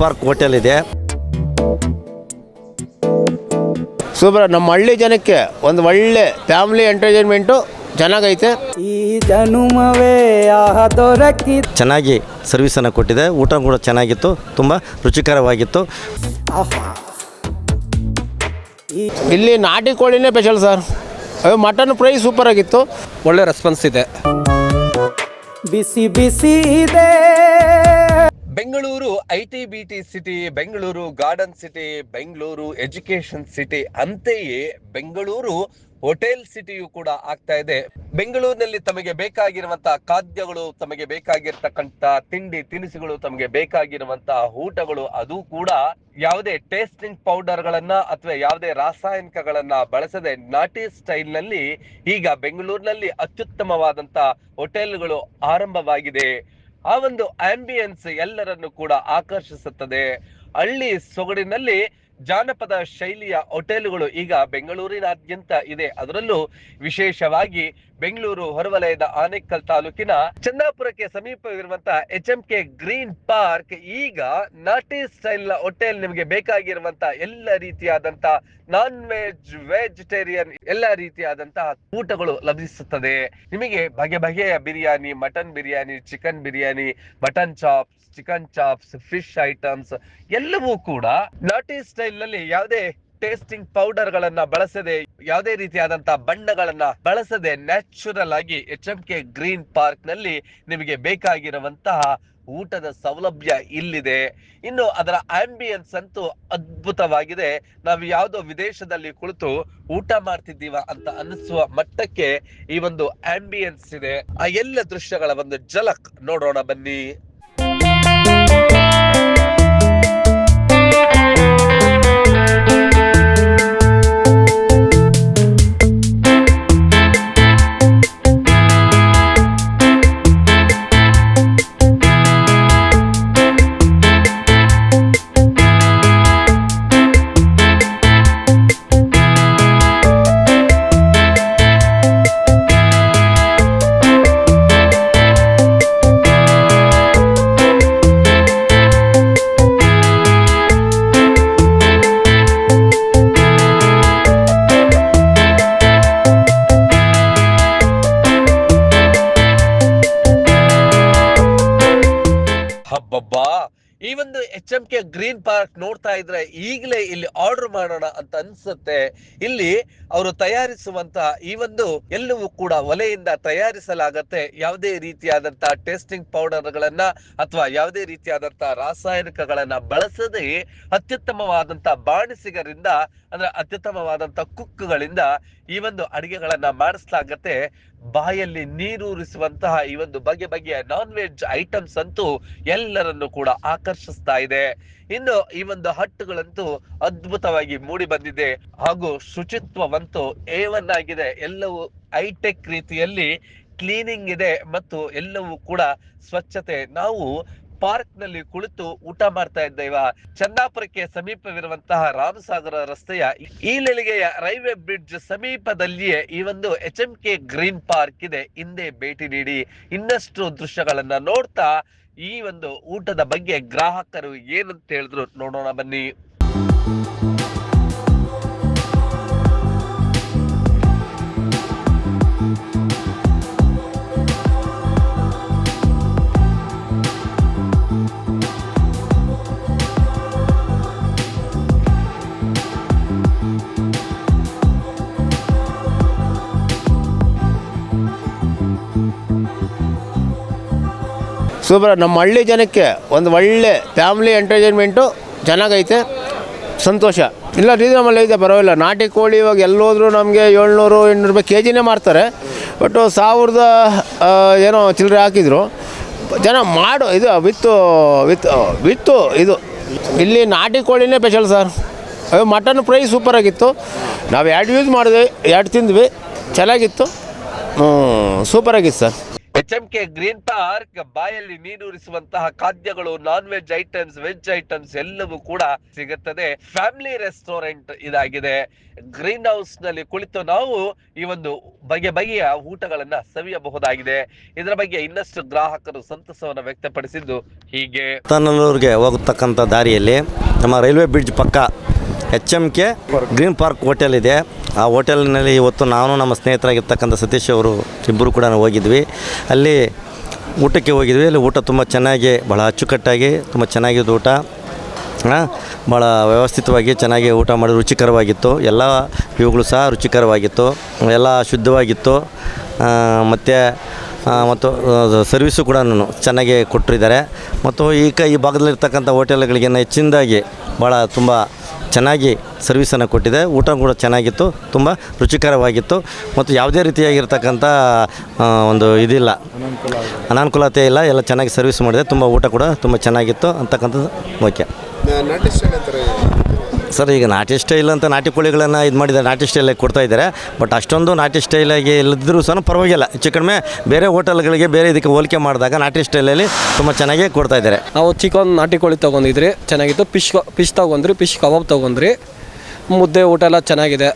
Park hotel ಇದೆ. Super. ನಮ್ಮ ಹಳ್ಳಿ ಜನಕ್ಕೆ ಒಂದು ಒಳ್ಳೆ ಫ್ಯಾಮಿಲಿ ಎಂಟರ್ಟೈನ್ಮೆಂಟು ಚೆನ್ನಾಗೈತೆ. ಈ ಜನುಮವೇ ದೊರಕಿ ಚೆನ್ನಾಗಿ ಸರ್ವಿಸನ್ನು ಕೊಟ್ಟಿದೆ. ಊಟ ಕೂಡ ಚೆನ್ನಾಗಿತ್ತು, ತುಂಬ ರುಚಿಕರವಾಗಿತ್ತು. ಇಲ್ಲಿ ನಾಟಿ ಕೋಳಿನೇ special sir. Mutton fry super ಆಗಿತ್ತು. ಒಳ್ಳೆ ರೆಸ್ಪಾನ್ಸ್ ಇದೆ. ಬಿಸಿ ಬಿಸಿ ಇದೆ. Bengaluru IT-BT city, Bengaluru garden city, Bengaluru education city, ಅಂತೆಯೇ ಬೆಂಗಳೂರು ಹೋಟೆಲ್ ಸಿಟಿಯು ಕೂಡ ಆಗ್ತಾ ಇದೆ. ಬೆಂಗಳೂರಿನಲ್ಲಿ ತಮಗೆ ಬೇಕಾಗಿರುವಂತಹ ಖಾದ್ಯಗಳು, ತಮಗೆ ಬೇಕಾಗಿರ್ತಕ್ಕಂಥ ತಿಂಡಿ ತಿನಿಸುಗಳು, ತಮಗೆ ಬೇಕಾಗಿರುವಂತಹ ಊಟಗಳು, ಅದು ಕೂಡ ಯಾವುದೇ ಟೇಸ್ಟಿಂಗ್ ಪೌಡರ್ ಗಳನ್ನ ಅಥವಾ ಯಾವುದೇ ರಾಸಾಯನಿಕಗಳನ್ನ ಬಳಸದೆ ನಾಟಿ ಸ್ಟೈಲ್ ನಲ್ಲಿ ಈಗ ಬೆಂಗಳೂರಿನಲ್ಲಿ ಅತ್ಯುತ್ತಮವಾದಂತ ಹೋಟೆಲ್ಗಳು ಆರಂಭವಾಗಿದೆ. ಆ ಒಂದು ಆಂಬಿಯನ್ಸ್ ಎಲ್ಲರನ್ನು ಕೂಡ ಆಕರ್ಷಿಸುತ್ತದೆ. ಹಳ್ಳಿ ಸೊಗಡಿನಲ್ಲಿ ಜಾನಪದ ಶೈಲಿಯ ಹೋಟೆಲ್ಗಳು ಈಗ ಬೆಂಗಳೂರಿನಾದ್ಯಂತ ಇದೆ. ಅದರಲ್ಲೂ ವಿಶೇಷವಾಗಿ ಬೆಂಗಳೂರು ಹೊರವಲಯದ ಆನೇಕಲ್ ತಾಲೂಕಿನ ಚಂದಾಪುರಕ್ಕೆ ಸಮೀಪವಿರುವಂತಹ HMK ಗ್ರೀನ್ ಪಾರ್ಕ್ ಈಗ ನಾಟಿ ಸ್ಟೈಲ್ ನ ಹೋಟೆಲ್. ನಿಮಗೆ ಬೇಕಾಗಿರುವಂತಹ ಎಲ್ಲ ರೀತಿಯಾದಂತ ನಾನ್ ವೆಜ್, ವೆಜಿಟೇರಿಯನ್ ಎಲ್ಲ ರೀತಿಯಾದಂತಹ ಊಟಗಳು ಲಭಿಸುತ್ತದೆ. ನಿಮಗೆ ಬಗೆ ಬಗೆಯ biryani, mutton biryani, chicken biryani, mutton chops, chicken chops, fish items ಎಲ್ಲವೂ ಕೂಡ ನಾಟಿ ಸ್ಟೈಲ್ ನಲ್ಲಿ ಯಾವುದೇ ಟೇಸ್ಟಿಂಗ್ ಪೌಡರ್ ಗಳನ್ನ ಬಳಸದೆ, ಯಾವುದೇ ರೀತಿಯಾದಂತಹ ಬಣ್ಣಗಳನ್ನ ಬಳಸದೆ ನ್ಯಾಚುರಲ್ ಆಗಿ HMK ಗ್ರೀನ್ ಪಾರ್ಕ್ ನಲ್ಲಿ ನಿಮಗೆ ಬೇಕಾಗಿರುವಂತಹ ಊಟದ ಸೌಲಭ್ಯ ಇಲ್ಲಿದೆ. ಇನ್ನು ಅದರ ಆಂಬಿಯನ್ಸ್ ಅಂತೂ ಅದ್ಭುತವಾಗಿದೆ. ನಾವು ಯಾವುದೋ ವಿದೇಶದಲ್ಲಿ ಕುಳಿತು ಊಟ ಮಾಡ್ತಿದ್ದೀವ ಅಂತ ಅನ್ನಿಸುವ ಮಟ್ಟಕ್ಕೆ ಈ ಒಂದು ಆಂಬಿಯನ್ಸ್ ಇದೆ. ಆ ಎಲ್ಲ ದೃಶ್ಯಗಳ ಒಂದು ಝಲಕ್ ನೋಡೋಣ ಬನ್ನಿ. ಹಬ್ಬಬ್ಬಾ, ಈ ಒಂದು HMK ಗ್ರೀನ್ ಪಾರ್ಕ್ ನೋಡ್ತಾ ಇದ್ರೆ ಈಗಲೇ ಇಲ್ಲಿ ಆರ್ಡರ್ ಮಾಡೋಣ ಅಂತ ಅನ್ಸುತ್ತೆ. ಇಲ್ಲಿ ಅವರು ತಯಾರಿಸುವಂತಹ ಈ ಒಂದು ಎಲ್ಲವೂ ಕೂಡ ಒಲೆಯಿಂದ ತಯಾರಿಸಲಾಗತ್ತೆ. ಯಾವುದೇ ರೀತಿಯಾದಂತಹ ಟೇಸ್ಟಿಂಗ್ ಪೌಡರ್ ಗಳನ್ನ ಅಥವಾ ಯಾವುದೇ ರೀತಿಯಾದಂತಹ ರಾಸಾಯನಿಕಗಳನ್ನ ಬಳಸದೆ ಅತ್ಯುತ್ತಮವಾದಂತಹ ಬಾಣಿಸಿಗರಿಂದ ಅಂದ್ರೆ ಅತ್ಯುತ್ತಮವಾದಂತಹ ಕುಕ್ಗಳಿಂದ ಈ ಒಂದು ಅಡಿಗೆಗಳನ್ನ ಮಾಡಿಸಲಾಗತ್ತೆ. ಬಾಯಲ್ಲಿ ನೀರೂರಿಸುವಂತಹ ಈ ಒಂದು ಬಗೆ ಬಗೆಯ ನಾನ್ ವೆಜ್ ಐಟಮ್ಸ್ ಅಂತೂ ಎಲ್ಲರನ್ನು ಕೂಡ ಆಕರ್ಷಿಸ್ತಾ ಇದೆ. ಇನ್ನು ಈ ಒಂದು ಹಟ್ಟುಗಳಂತೂ ಅದ್ಭುತವಾಗಿ ಮೂಡಿ ಬಂದಿದೆ ಹಾಗೂ ಶುಚಿತ್ವವಂತೂ A1 ಆಗಿದೆ. ಎಲ್ಲವೂ ಹೈಟೆಕ್ ರೀತಿಯಲ್ಲಿ ಕ್ಲೀನಿಂಗ್ ಇದೆ ಮತ್ತು ಎಲ್ಲವೂ ಕೂಡ ಸ್ವಚ್ಛತೆ. ನಾವು ಪಾರ್ಕ್ ನಲ್ಲಿ ಕುಳಿತು ಊಟ ಮಾಡ್ತಾ ಇದ್ದೇವ. ಚಂದಾಪುರಕ್ಕೆ ಸಮೀಪವಿರುವಂತಹ ರಾಮಸಾಗರ ರಸ್ತೆಯ ಈ ಲೆಳಿಗೆಯ ರೈಲ್ವೆ ಬ್ರಿಡ್ಜ್ ಸಮೀಪದಲ್ಲಿಯೇ ಈ ಒಂದು HMK ಗ್ರೀನ್ ಪಾರ್ಕ್ ಇದೆ. ಹಿಂದೆ ಭೇಟಿ ನೀಡಿ ಇನ್ನಷ್ಟು ದೃಶ್ಯಗಳನ್ನ ನೋಡ್ತಾ ಈ ಒಂದು ಊಟದ ಬಗ್ಗೆ ಗ್ರಾಹಕರು ಏನಂತ ಹೇಳಿದ್ರು ನೋಡೋಣ ಬನ್ನಿ. ಸೂಪರ್. ನಮ್ಮ ಹಳ್ಳಿ ಜನಕ್ಕೆ ಒಂದು ಒಳ್ಳೆ ಫ್ಯಾಮಿಲಿ ಎಂಟರ್ಟೈನ್ಮೆಂಟು ಚೆನ್ನಾಗೈತೆ. ಸಂತೋಷ. ಇಲ್ಲ, ರೀಸನಬಲ್ ಐತೆ, ಪರವಾಗಿಲ್ಲ. ನಾಟಿ ಕೋಳಿ ಇವಾಗ ಎಲ್ಲೋದ್ರೂ ನಮಗೆ 700-800 ರೂಪಾಯಿ KGನೇ ಮಾರ್ತಾರೆ. ಬಟ್ 1000 ಏನೋ ಚಿಲ್ಲರೆ ಹಾಕಿದ್ರು. ಜನ ಮಾಡು ಇದು ವಿತ್ತು ಇದು. ಇಲ್ಲಿ ನಾಟಿ ಕೋಳಿನೇ special sir. Mutton fry super ಆಗಿತ್ತು. ನಾವು 2 ಯೂಸ್ ಮಾಡಿದ್ವಿ, 2 ತಿಂದ್ವಿ, ಚೆನ್ನಾಗಿತ್ತು, ಸೂಪರ್ ಆಗಿತ್ತು ಸರ್. HMK ಗ್ರೀನ್ ಪಾರ್ಕ್ ಬಾಯಲ್ಲಿ ನೀರೂರಿಸುವಂತಹ ಖಾದ್ಯಗಳು, non veg items, veg items ಎಲ್ಲವೂ ಕೂಡ ಸಿಗುತ್ತದೆ. ಫ್ಯಾಮಿಲಿ ರೆಸ್ಟೋರೆಂಟ್ ಇದಾಗಿದೆ. ಗ್ರೀನ್ ಹೌಸ್ ನಲ್ಲಿ ಕುಳಿತು ನಾವು ಈ ಒಂದು ಬಗೆಯ ಊಟಗಳನ್ನ ಸವಿಯಬಹುದಾಗಿದೆ. ಇದರ ಬಗ್ಗೆ ಇನ್ನಷ್ಟು ಗ್ರಾಹಕರು ಸಂತಸವನ್ನು ವ್ಯಕ್ತಪಡಿಸಿದ್ದು ಹೀಗೆ. ತನ್ನಲ್ಲೂರಿಗೆ ಹೋಗತಕ್ಕಂಥ ದಾರಿಯಲ್ಲಿ ನಮ್ಮ ರೈಲ್ವೆ ಬ್ರಿಡ್ಜ್ ಪಕ್ಕ HMK ಗ್ರೀನ್ ಪಾರ್ಕ್ ಹೋಟೆಲ್ ಇದೆ. ಆ ಹೋಟೆಲ್ನಲ್ಲಿ ಇವತ್ತು ನಾನು ನಮ್ಮ ಸ್ನೇಹಿತರಾಗಿರ್ತಕ್ಕಂಥ ಸತೀಶ್ ಅವರು ಇಬ್ಬರು ಕೂಡ ಹೋಗಿದ್ವಿ. ಅಲ್ಲಿ ಊಟಕ್ಕೆ ಹೋಗಿದ್ವಿ. ಅಲ್ಲಿ ಊಟ ತುಂಬ ಚೆನ್ನಾಗಿ, ಭಾಳ ಅಚ್ಚುಕಟ್ಟಾಗಿ ತುಂಬ ಚೆನ್ನಾಗಿದ್ದು ಊಟ. ಭಾಳ ವ್ಯವಸ್ಥಿತವಾಗಿ ಚೆನ್ನಾಗಿ ಊಟ ಮಾಡಿ ರುಚಿಕರವಾಗಿತ್ತು. ಎಲ್ಲ ಇವುಗಳು ಸಹ ರುಚಿಕರವಾಗಿತ್ತು, ಎಲ್ಲ ಶುದ್ಧವಾಗಿತ್ತು. ಮತ್ತು ಸರ್ವಿಸು ಕೂಡ ಚೆನ್ನಾಗಿ ಕೊಟ್ಟಿದ್ದಾರೆ. ಮತ್ತು ಈ ಭಾಗದಲ್ಲಿರ್ತಕ್ಕಂಥ ಹೋಟೆಲ್ಗಳಿಗೆ ಹೆಚ್ಚಿನದಾಗಿ ಭಾಳ ತುಂಬ ಚೆನ್ನಾಗಿ ಸರ್ವಿಸನ್ನು ಕೊಟ್ಟಿದೆ. ಊಟ ಕೂಡ ಚೆನ್ನಾಗಿತ್ತು, ತುಂಬ ರುಚಿಕರವಾಗಿತ್ತು. ಮತ್ತು ಯಾವುದೇ ರೀತಿಯಾಗಿರ್ತಕ್ಕಂಥ ಒಂದು ಇದಿಲ್ಲ, ಅನಾನುಕೂಲತೆ ಇಲ್ಲ. ಎಲ್ಲ ಚೆನ್ನಾಗಿ ಸರ್ವಿಸ್ ಮಾಡಿದೆ. ತುಂಬ ಊಟ ಕೂಡ ತುಂಬ ಚೆನ್ನಾಗಿತ್ತು ಅಂತಕ್ಕಂಥದ್ದು ಓಕೆ. ಸರ್, ಈಗ ನಾಟಿ ಸ್ಟೈಲ್ ಅಂತ ನಾಟಿ ಕೋಳಿಗಳನ್ನು ಇದು ಮಾಡಿದ್ದಾರೆ, ನಾಟಿ ಸ್ಟೈಲಾಗಿ ಕೊಡ್ತಾಯಿದ್ದಾರೆ. ಬಟ್ ಅಷ್ಟೊಂದು ನಾಟಿ ಸ್ಟೈಲಾಗಿ ಇಲ್ಲದಿದ್ರೂ ಸಹ ಪರವಾಗಿಲ್ಲ. ಹೆಚ್ಚು ಕಡಿಮೆ ಬೇರೆ ಹೋಟೆಲ್ಗಳಿಗೆ ಬೇರೆ ಇದಕ್ಕೆ ಹೋಲಿಕೆ ಮಾಡಿದಾಗ ನಾಟಿ ಸ್ಟೈಲಲ್ಲಿ ತುಂಬ ಚೆನ್ನಾಗೇ ಕೊಡ್ತಾಯಿದ್ದಾರೆ. ನಾವು ಚಿಕನ್ ನಾಟಿ ಕೋಳಿ ತೊಗೊಂಡಿದ್ರಿ, ಚೆನ್ನಾಗಿತ್ತು. ಫಿಶ್ ತೊಗೊಂಡ್ರಿ, ಫಿಶ್ ಕಬಾಬ್ ತೊಗೊಂಡ್ರಿ. ಮುದ್ದೆ ಊಟ ಎಲ್ಲ ಚೆನ್ನಾಗಿದೆ.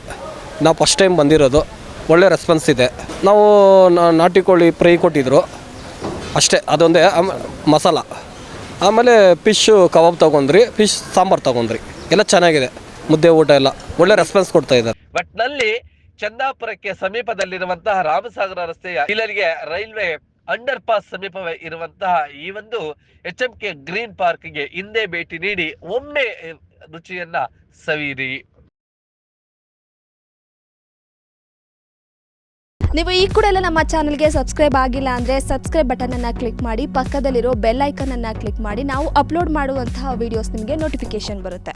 ನಾವು ಫಸ್ಟ್ ಟೈಮ್ ಬಂದಿರೋದು, ಒಳ್ಳೆ ರೆಸ್ಪಾನ್ಸ್ ಇದೆ. ನಾವು ನಾಟಿ ಕೋಳಿ ಫ್ರೈ ಕೊಟ್ಟಿದ್ರು ಅಷ್ಟೇ, ಅದೊಂದೇ ಮಸಾಲ. ಆಮೇಲೆ ಫಿಶ್ ಕಬಾಬ್ ತೊಗೊಂಡ್ರಿ, ಫಿಶ್ ಸಾಂಬಾರು ತೊಗೊಂಡ್ರಿ. ಎಲ್ಲ ಚೆನ್ನಾಗಿದೆ, ಮುದ್ದೆ ಊಟ ಎಲ್ಲ ಒಳ್ಳೆ ರೆಸ್ಪಾನ್ಸ್ ಕೊಡ್ತಾ ಇದ್ದಾರೆ. ಒಟ್ನಲ್ಲಿ ಚಂದಾಪುರಕ್ಕೆ ಸಮೀಪದಲ್ಲಿರುವಂತಹ ರಾಮಸಾಗರ ರಸ್ತೆಯ ಇಲ್ಲಿಗೆ ರೈಲ್ವೆ ಅಂಡರ್ ಪಾಸ್ ಸಮೀಪವೇ ಇರುವಂತಹ ಈ ಒಂದು HMK ಗ್ರೀನ್ ಪಾರ್ಕ್ಗೆ ಹಿಂದೆ ಭೇಟಿ ನೀಡಿ ಒಮ್ಮೆ ರುಚಿಯನ್ನ ಸವಿಯಿರಿ. ನೀವು ಈ ಕೂಡ ಎಲ್ಲ ನಮ್ಮ ಚಾನಲ್ಗೆ ಸಬ್ಸ್ಕ್ರೈಬ್ ಆಗಿಲ್ಲ ಅಂದರೆ ಸಬ್ಸ್ಕ್ರೈಬ್ ಬಟನನ್ನು ಕ್ಲಿಕ್ ಮಾಡಿ, ಪಕ್ಕದಲ್ಲಿರೋ ಬೆಲ್ ಐಕನನ್ನು ಕ್ಲಿಕ್ ಮಾಡಿ. ನಾವು ಅಪ್ಲೋಡ್ ಮಾಡುವಂತಹ ವೀಡಿಯೋಸ್ ನಿಮಗೆ ನೋಟಿಫಿಕೇಶನ್ ಬರುತ್ತೆ.